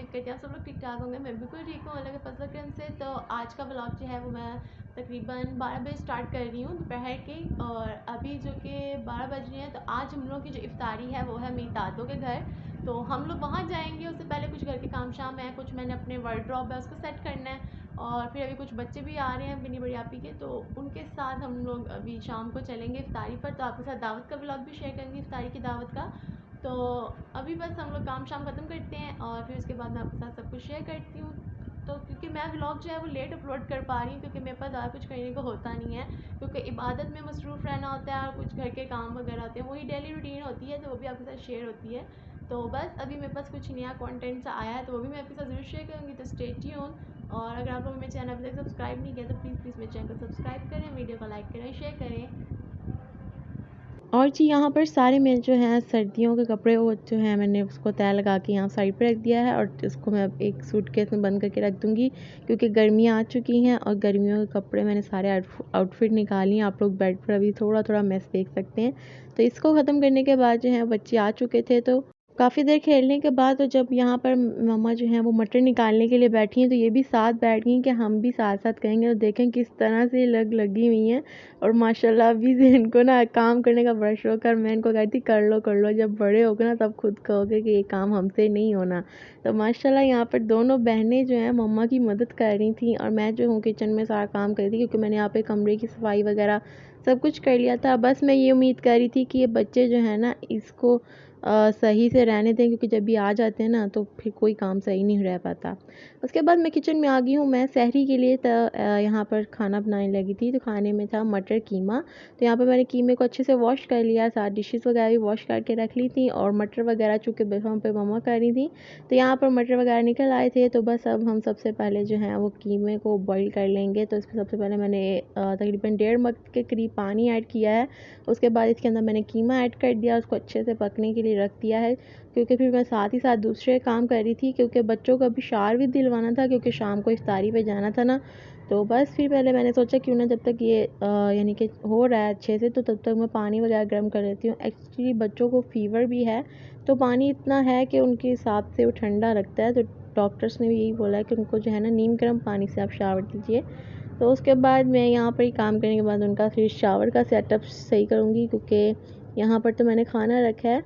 उम्मीद करती हूँ सब लोग ठीक ठाक होंगे। मैं बिल्कुल ठीक हूँ अल्लाह के फजल करम से। तो आज का ब्लॉग जो है वो मैं तकरीबन 12 बजे स्टार्ट कर रही हूँ दोपहर की, और अभी जो कि 12 बज रहे हैं। तो आज हम लोग की जो इफ्तारी है वो है मेरी दादों के घर। तो हम लोग वहाँ जाएंगे। उससे पहले कुछ घर के काम शाम है, कुछ मैंने अपने वार्डरोब है उसको सेट करना है, और फिर अभी कुछ बच्चे भी आ रहे हैं बिनी बड़ी आपी के, तो उनके साथ हम लोग अभी शाम को चलेंगे इफ्तारी पर। तो आपके साथ दावत का ब्लॉग भी शेयर करेंगे, इफ्तारी की दावत का। तो अभी बस हम लोग काम शाम ख़त्म करते हैं और फिर उसके बाद मैं आपके साथ सब कुछ शेयर करती हूँ। तो क्योंकि मैं व्लॉग जो है वो लेट अपलोड कर पा रही हूँ, क्योंकि मेरे पास ज़्यादा कुछ करने को होता नहीं है, क्योंकि इबादत में मसरूफ़ रहना होता है और कुछ घर के काम वगैरह होते हैं, वही डेली रूटीन होती है, तो वो भी आपके साथ शेयर होती है। तो बस अभी मेरे पास कुछ नया कंटेंट सा आया है, तो वो भी मैं आपके साथ ज़रूर शेयर करूँगी। तो स्टे ट्यून। और अगर आप लोग मेरे चैनल अभी तक सब्सक्राइब नहीं किया तो प्लीज़ प्लीज़ मेरे चैनल को सब्सक्राइब करें, वीडियो को लाइक करें, शेयर करें। और जी यहाँ पर सारे मेरे जो हैं सर्दियों के कपड़े वो जो हैं मैंने उसको तय लगा के यहाँ साइड पे रख दिया है, और इसको मैं अब एक सूटकेस में बंद करके रख दूँगी, क्योंकि गर्मियाँ आ चुकी हैं और गर्मियों के कपड़े मैंने सारे आउटफिट निकाली हैं। आप लोग बेड पर अभी थोड़ा थोड़ा मैस देख सकते हैं। तो इसको ख़त्म करने के बाद जो है बच्चे आ चुके थे, तो काफ़ी देर खेलने के बाद तो जब यहाँ पर मम्मा जो हैं वो मटर निकालने के लिए बैठी हैं, तो ये भी साथ बैठ गई कि हम भी साथ साथ करेंगे। तो देखें किस तरह से लगी हुई हैं, और माशाल्लाह अभी से इनको ना काम करने का बड़ा शौक है। मैं इनको कहती कर लो, जब बड़े होगे ना तब खुद कहोगे कि ये काम हमसे नहीं होना। तो माशाल्लाह यहाँ पर दोनों बहनें जो हैं मम्मा की मदद कर रही थी, और मैं जो हूँ किचन में सारा काम कर रही थी, क्योंकि मैंने यहाँ पे कमरे की सफाई वगैरह सब कुछ कर लिया था। बस मैं ये उम्मीद कर रही थी कि ये बच्चे जो है ना इसको सही से रहने दें, क्योंकि जब ये आ जाते हैं ना तो फिर कोई काम सही नहीं रह पाता। उसके बाद मैं किचन में आ गई हूँ। मैं सहरी के लिए यहाँ पर खाना बनाने लगी थी। तो खाने में था मटर कीमा। तो यहाँ पर मैंने कीमे को अच्छे से वॉश कर लिया, साथ डिशेस वगैरह भी वॉश करके रख ली थी, और मटर वगैरह चूँकि वहाँ पर मम्मा कर रही थी, तो यहाँ पर मटर वगैरह निकल आए थे। तो बस अब हम सबसे पहले जो है वो कीमे को बॉईल कर लेंगे। तो इसमें सबसे पहले मैंने तकरीबन 1.5 मग के करीब पानी ऐड किया है। उसके बाद इसके अंदर मैंने कीमा ऐड कर दिया, उसको अच्छे से पकने के लिए रख दिया है, क्योंकि फिर मैं साथ ही साथ दूसरे काम कर रही थी, क्योंकि बच्चों को अभी शार भी दिलवाना था, क्योंकि शाम को इफ्तारी पे जाना था ना। तो बस फिर पहले मैंने सोचा क्यों ना जब तक ये यानी कि हो रहा है अच्छे से, तो तब तक मैं पानी वगैरह गर्म कर लेती हूँ। एक्चुअली बच्चों को फ़ीवर भी है, तो पानी इतना है कि उनके हिसाब से वो ठंडा रखता है। तो डॉक्टर्स ने भी यही बोला है कि उनको जो है ना नीम गर्म पानी से आप शावर दीजिए। तो उसके बाद मैं यहाँ पर ही काम करने के बाद उनका फिर शावर का सेटअप सही करूँगी, क्योंकि यहाँ पर तो मैंने खाना रखा है,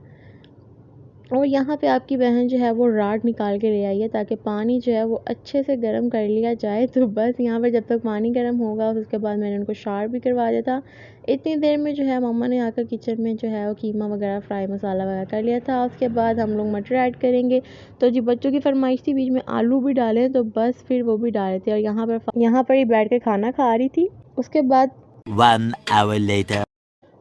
और यहाँ पे आपकी बहन जो है वो राड निकाल के ले आई है, ताकि पानी जो है वो अच्छे से गर्म कर लिया जाए। तो बस यहाँ पर जब तक पानी गर्म होगा उसके बाद मैंने उनको शावर भी करवा दिया था। इतनी देर में जो है मम्मा ने आकर किचन में जो है वो कीमा वगैरह फ्राई मसाला वगैरह कर लिया था। उसके बाद हम लोग मटर ऐड करेंगे। तो जी बच्चों की फरमाइश थी बीच में आलू भी डालें, तो बस फिर वो भी डाले थे, और यहाँ पर ही बैठ के खाना खा रही थी। उसके बाद 1 hour later.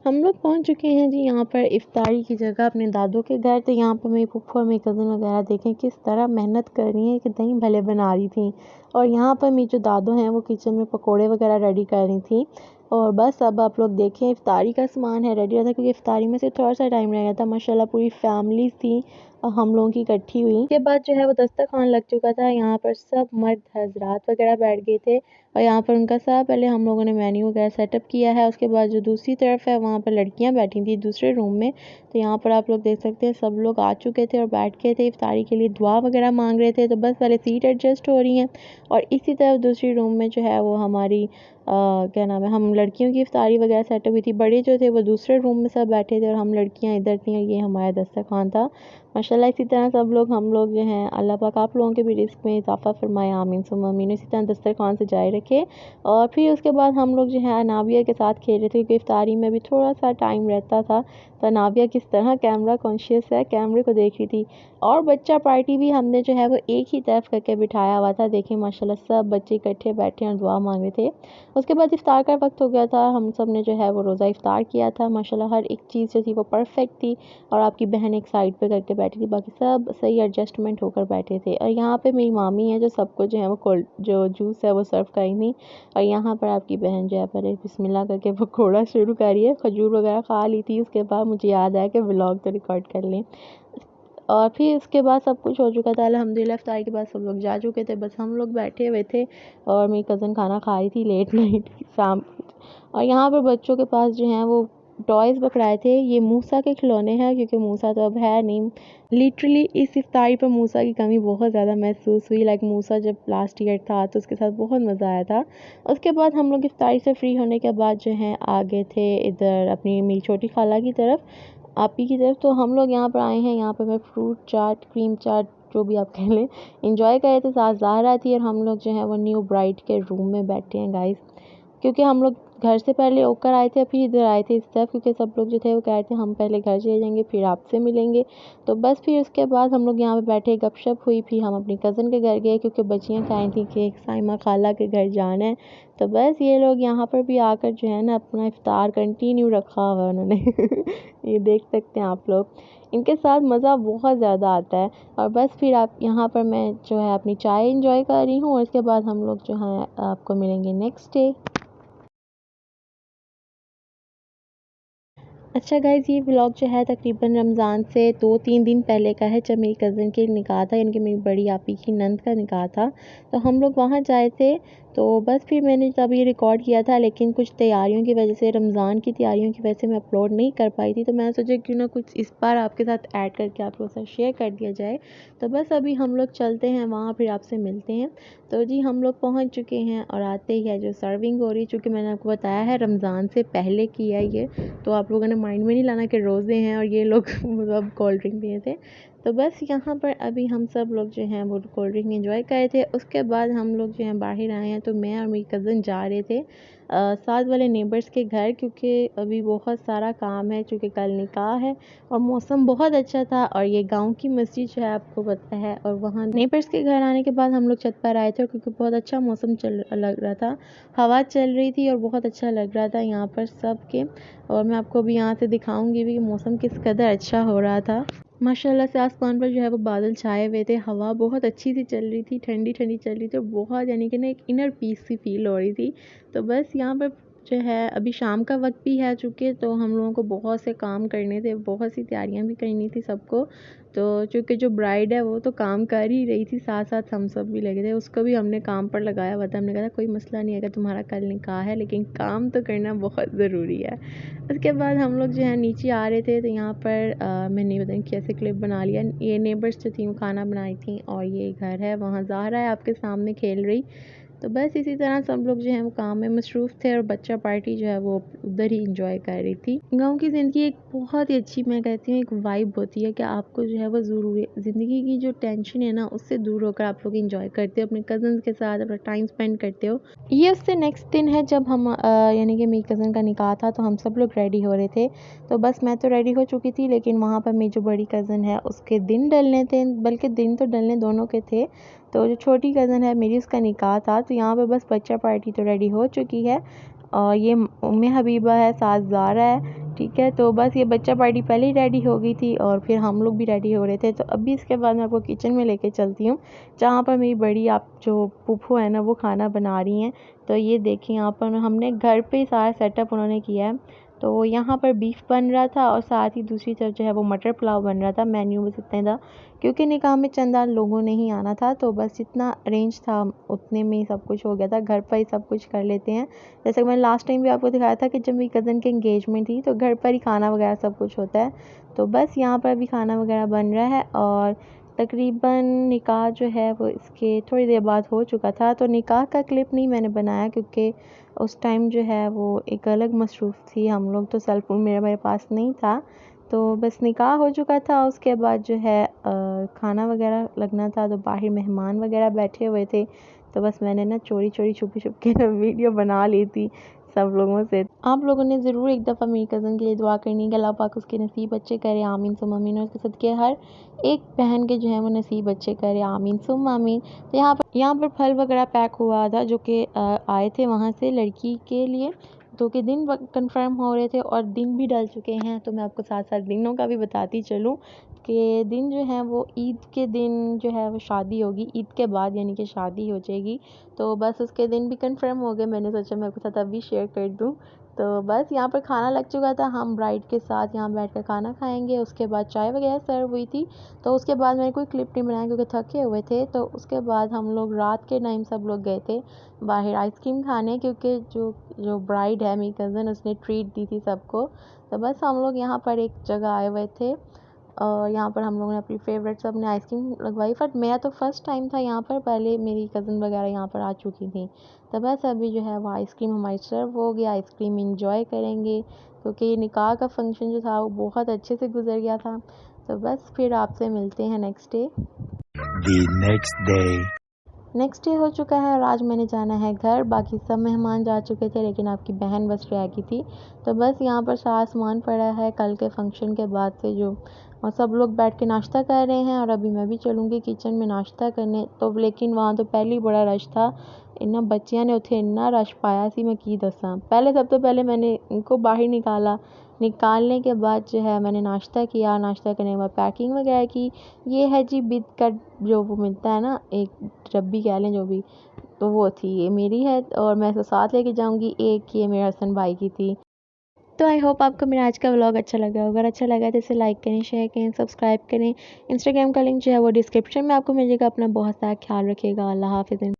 हम लोग पहुंच चुके हैं जी यहाँ पर इफ्तारी की जगह अपने दादों के घर। तो यहाँ पर मेरी फूफा और मेरी कज़न वगैरह देखें किस तरह मेहनत कर रही हैं कि दही भले बना रही थी, और यहाँ पर मेरी जो दादो हैं वो किचन में पकोड़े वगैरह रेडी कर रही थी। और बस अब आप लोग देखें इफ्तारी का सामान है रेडी रहा था, क्योंकि इफ्तारी में से थोड़ा सा टाइम रह गया था। माशाल्लाह पूरी फैमिली थी और हम लोगों की इकट्ठी हुई। उसके बाद जो है वो दस्तरखान लग चुका था। यहाँ पर सब मर्द हजरात वगैरह बैठ गए थे, और यहाँ पर उनका सब पहले हम लोगों ने मेन्यू वगैरह सेटअप किया है। उसके बाद जो दूसरी तरफ है वहाँ पर लड़कियाँ बैठी थी दूसरे रूम में। तो यहाँ पर आप लोग देख सकते हैं सब लोग आ चुके थे और बैठ गए थे इफ्तारी के लिए, दुआ वगैरह मांग रहे थे। तो बस पहले सीट एडजस्ट हो रही हैं, और इसी तरफ दूसरी रूम में जो है वो हमारी क्या नाम है, हम लड़कियों की इफ्तारी वगैरह सेटअप हुई थी। बड़े जो थे वो दूसरे रूम में सब बैठे थे, और हम लड़कियाँ इधर थी, और ये हमारा दस्तरखान था। माशाल्लाह इसी तरह सब लोग हम लोग जो हैं अल्लाह पाक आप लोगों के भी रिस्क में इजाफ़ा फरमाए, आमीन सुम्मा आमीन। इसी तरह दस्तरखान से जाए रखे। और फिर उसके बाद हम लोग जो है अनाबिया के साथ खेल रहे थे, क्योंकि इफ्तारी में भी थोड़ा सा टाइम रहता था। तो अनाबिया किस तरह कैमरा कॉन्शियस है, कैमरे को देख रही थी। और बच्चा पार्टी भी हमने जो है वो एक ही तरफ करके बिठाया हुआ था। देखिए माशाल्लाह सब बच्चे इकट्ठे बैठे और दुआ मांग रहे थे। उसके बाद इफ्तार का वक्त हो गया था, हम सब ने जो है वो रोज़ा इफ्तार किया था। माशाल्लाह हर एक चीज़ जो थी वो परफेक्ट थी, और आपकी बहन एक साइड पे करके बैठी थी, बाकी सब सही एडजस्टमेंट होकर बैठे थे। और यहाँ पे मेरी मामी है जो सबको जो है वो कोल्ड जो जूस है वो सर्व करी थी। और यहाँ पर आपकी बहन जो है पहले बिस्मिल्लाह करके पकौड़ा शुरू करी है, खजूर वगैरह खा ली थी। उसके बाद मुझे याद आया कि व्लॉग तो रिकॉर्ड कर लें, और फिर इसके बाद सब कुछ हो चुका था अल्हम्दुलिल्लाह। इफ्तारी के बाद सब लोग जा चुके थे, बस हम लोग बैठे हुए थे, और मेरी कज़न खाना खा रही थी लेट नाइट शाम। और यहाँ पर बच्चों के पास जो है वो टॉयज़ पकड़ाए थे। ये मूसा के खिलौने हैं क्योंकि मूसा तो अब है नहीं। लिटरली इस इफ्तारी पर मूसा की कमी बहुत ज़्यादा महसूस हुई। लाइक मूसा जब लास्ट ईयर था तो उसके साथ बहुत मज़ा आया था। उसके बाद हम लोग इफ्तारी से फ्री होने के बाद जो है आ गए थे इधर अपनी मेरी छोटी खाला की तरफ, आपी की तरफ। तो हम लोग यहाँ पर आए हैं। यहाँ पर मैं फ्रूट चाट, क्रीम चाट, जो भी आप कह लें, इंजॉय करे थे। साथ ज़ाहरा थी और हम लोग जो है वो न्यू ब्राइड के रूम में बैठे हैं गाइस, क्योंकि हम लोग घर से पहले होकर आए थे, फिर इधर आए थे इस तरफ, क्योंकि सब लोग जो थे वो कह रहे थे हम पहले घर चले जाएंगे फिर आपसे मिलेंगे। तो बस फिर उसके बाद हम लोग यहाँ पे बैठे, गपशप हुई, फिर हम अपनी कज़न के घर गए क्योंकि बच्चियाँ कह थी कि साइमा खाला के घर जाना है। तो बस ये लोग यहाँ पर भी आकर जो है ना अपना इफ्तार कंटिन्यू रखा हुआ है उन्होंने ये देख सकते हैं आप लोग, इनके साथ मज़ा बहुत ज़्यादा आता है। और बस फिर आप यहाँ पर मैं जो है अपनी चाय इंजॉय कर रही हूँ और इसके बाद हम लोग जो है आपको मिलेंगे नेक्स्ट डे। अच्छा गाइज़, ये व्लॉग जो है तकरीबन रमज़ान से 2-3 दिन पहले का है, जब मेरी कज़न के निकाह था, यानी कि मेरी बड़ी आपी की नंद का निकाह था। तो हम लोग वहाँ जाए थे। तो बस फिर मैंने तब ये रिकॉर्ड किया था, लेकिन कुछ तैयारियों की वजह से, रमज़ान की तैयारियों की वजह से मैं अपलोड नहीं कर पाई थी। तो मैंने सोचा क्यों ना कुछ इस बार आपके साथ ऐड करके आप लोगों के साथ शेयर कर दिया जाए। तो बस अभी हम लोग चलते हैं वहाँ, फिर आपसे मिलते हैं। तो जी हम लोग पहुँच चुके हैं और आते ही है जो सर्विंग हो रही है, चूँकि मैंने आपको बताया है रमज़ान से पहले की है ये, तो आप लोगों ने माइंड में नहीं लाना कि रोज़े हैं और ये लोग मतलब कोल्ड ड्रिंक पिए थे। तो बस यहाँ पर अभी हम सब लोग जो हैं वो कोल्ड ड्रिंक एंजॉय कर रहे थे। उसके बाद हम लोग जो हैं बाहर आए हैं, तो मैं और मेरी कज़न जा रहे थे साथ वाले नेबर्स के घर, क्योंकि अभी बहुत सारा काम है, क्योंकि कल निकाह है और मौसम बहुत अच्छा था। और ये गांव की मस्जिद जो है आपको पता है, और वहाँ नेबर्स के घर आने के बाद हम लोग छत पर आए थे, क्योंकि बहुत अच्छा मौसम चल लग रहा था, हवा चल रही थी और बहुत अच्छा लग रहा था यहाँ पर सब के। और मैं आपको अभी यहाँ से दिखाऊंगी भी कि मौसम किस कदर अच्छा हो रहा था। माशाल्लाह से आसमान पर जो है वो बादल छाए हुए थे, हवा बहुत अच्छी सी चल रही थी, ठंडी ठंडी चल रही थी और बहुत यानी कि ना एक इनर पीस सी फील हो रही थी। तो बस यहाँ पर जो है अभी शाम का वक्त भी है चूँकि, तो हम लोगों को बहुत से काम करने थे, बहुत सी तैयारियाँ भी करनी थी सबको। तो चूँकि जो ब्राइड है वो तो काम कर ही रही थी, साथ साथ हम सब भी लगे थे, उसको भी हमने काम पर लगाया हुआ था। हमने कहा कोई मसला नहीं है अगर तुम्हारा कल निकाह है, लेकिन काम तो करना बहुत ज़रूरी है। उसके बाद हम लोग जो है नीचे आ रहे थे, तो यहाँ पर मैंने पता नहीं कैसे क्लिप बना लिया। ये नेबर्स जो थी वो खाना बनाई थी और ये घर है, वहाँ ज़ाहरा है आपके सामने खेल रही। तो बस इसी तरह सब लोग जो हैं वो काम में मसरूफ़ थे और बच्चा पार्टी जो है वो उधर ही इंजॉय कर रही थी। गांव की ज़िंदगी एक बहुत ही अच्छी, मैं कहती हूँ, एक वाइब होती है कि आपको जो है वो ज़रूरी ज़िंदगी की जो टेंशन है ना उससे दूर होकर आप लोग इंजॉय करते हो, अपने कज़न्स के साथ अपना टाइम स्पेंड करते हो। ये उससे नेक्स्ट दिन है जब हम यानी कि मेरी कज़न का निकाह था, तो हम सब लोग रेडी हो रहे थे। तो बस मैं तो रेडी हो चुकी थी, लेकिन वहाँ पर मेरी जो बड़ी कज़न है उसके दिन डलने थे, बल्कि दिन तो डलने दोनों के थे। तो जो छोटी कज़न है मेरी, उसका निकाह था। तो यहाँ पे बस बच्चा पार्टी तो रेडी हो चुकी है और ये उम्मे हबीबा है, साथ ज़ारा है, ठीक है। तो बस ये बच्चा पार्टी पहले ही रेडी हो गई थी और फिर हम लोग भी रेडी हो रहे थे। तो अभी इसके बाद मैं आपको किचन में लेके चलती हूँ, जहाँ पर मेरी बड़ी आप जो फूफू है ना वो खाना बना रही हैं। तो ये देखिए यहाँ पर हमने घर पे ही सारा सेटअप उन्होंने किया है। तो यहाँ पर बीफ बन रहा था और साथ ही दूसरी तरफ जो है वो मटर पुलाव बन रहा था। मेन्यू बस इतना था, क्योंकि निकाह में चंदा लोगों ने ही आना था, तो बस जितना अरेंज था उतने में ही सब कुछ हो गया था। घर पर ही सब कुछ कर लेते हैं, जैसे कि मैंने लास्ट टाइम भी आपको दिखाया था कि जब मेरी कज़न की एंगेजमेंट थी तो घर पर ही खाना वगैरह सब कुछ होता है। तो बस यहाँ पर भी खाना वगैरह बन रहा है और तकरीबन निकाह जो है वो इसके थोड़ी देर बाद हो चुका था। तो निकाह का क्लिप नहीं मैंने बनाया, क्योंकि उस टाइम जो है वो एक अलग मसरूफ़ थी, हम लोग तो सेल फ़ोन मेरे पास नहीं था। तो बस निकाह हो चुका था, उसके बाद जो है खाना वगैरह लगना था, तो बाहर मेहमान वगैरह बैठे हुए थे। तो बस मैंने ना चोरी चोरी छुपी छुप के ना वीडियो बना ली थी सब लोगों से। आप लोगों ने ज़रूर एक दफ़ा मेरी कज़न के लिए दुआ करनी है कि अल्लाह पाक उसके नसीब अच्छे करे, आमीन सुम आमीन, और उसके सदके हर एक बहन के जो है वो नसीब अच्छे करे, आमीन सुम आमीन। तो यहाँ पर फल वगैरह पैक हुआ था, जो कि आए थे वहाँ से लड़की के लिए, तो के दिन कंफर्म हो रहे थे और दिन भी डल चुके हैं। तो मैं आपको साथ साथ दिनों का भी बताती चलूँ कि दिन जो है वो ईद के दिन जो है वो शादी होगी, ईद के बाद यानी कि शादी हो जाएगी। तो बस उसके दिन भी कंफर्म हो गए, मैंने सोचा मैं आपके साथ अभी शेयर कर दूँ। तो बस यहाँ पर खाना लग चुका था, हम ब्राइड के साथ यहाँ बैठकर खाना खाएंगे। उसके बाद चाय वगैरह सर्व हुई थी। तो उसके बाद मैंने कोई क्लिप नहीं बनाया क्योंकि थके हुए थे। तो उसके बाद हम लोग रात के टाइम सब लोग गए थे बाहर आइसक्रीम खाने, क्योंकि जो जो ब्राइड है मेरी कज़न, उसने ट्रीट दी थी सबको। तो बस हम लोग यहाँ पर एक जगह आए हुए थे और यहाँ पर हम लोगों ने अपनी फेवरेट सब ने आइसक्रीम लगवाई। बट मेरा तो फर्स्ट टाइम था यहाँ पर, पहले मेरी कज़न वगैरह यहाँ पर आ चुकी थी। तो बस अभी जो है वो आइसक्रीम हमारी सर्व हो गया, आइसक्रीम इंजॉय करेंगे क्योंकि निकाह का फंक्शन जो था वो बहुत अच्छे से गुजर गया था। तो बस फिर आपसे मिलते हैं नेक्स्ट डे। नेक्स्ट डे हो चुका है और आज मैंने जाना है घर। बाकी सब मेहमान जा चुके थे लेकिन आपकी बहन बस रह गई थी। तो बस यहाँ पर सारा सामान पड़ा है कल के फंक्शन के बाद से जो, और सब लोग बैठ के नाश्ता कर रहे हैं और अभी मैं भी चलूँगी किचन में नाश्ता करने। तो लेकिन वहाँ तो पहले बड़ा रश था, इन्ना बच्चियां ने उत्थे इन्ना रश पाया सी मैं की दसां। पहले सब तो पहले मैंने इनको बाहर निकालने के बाद जो है मैंने नाश्ता किया। नाश्ता करने के बाद पैकिंग वगैरह की। ये है जी बिद का जो वो मिलता है ना, एक डब्बी कह लें जो भी, तो वो थी, ये मेरी है और मैं इसको साथ लेके जाऊंगी। एक ये मेरे हसन भाई की थी। तो आई होप आपको मेरा आज का व्लॉग अच्छा लगा। अगर अच्छा लगा तो इसे लाइक करें, शेयर करें, सब्सक्राइब करें। इंस्टाग्राम का लिंक जो है वो डिस्क्रिप्शन में आपको मिलेगा। अपना बहुत सारा ख्याल रखिएगा। अल्लाह हाफ़िज़।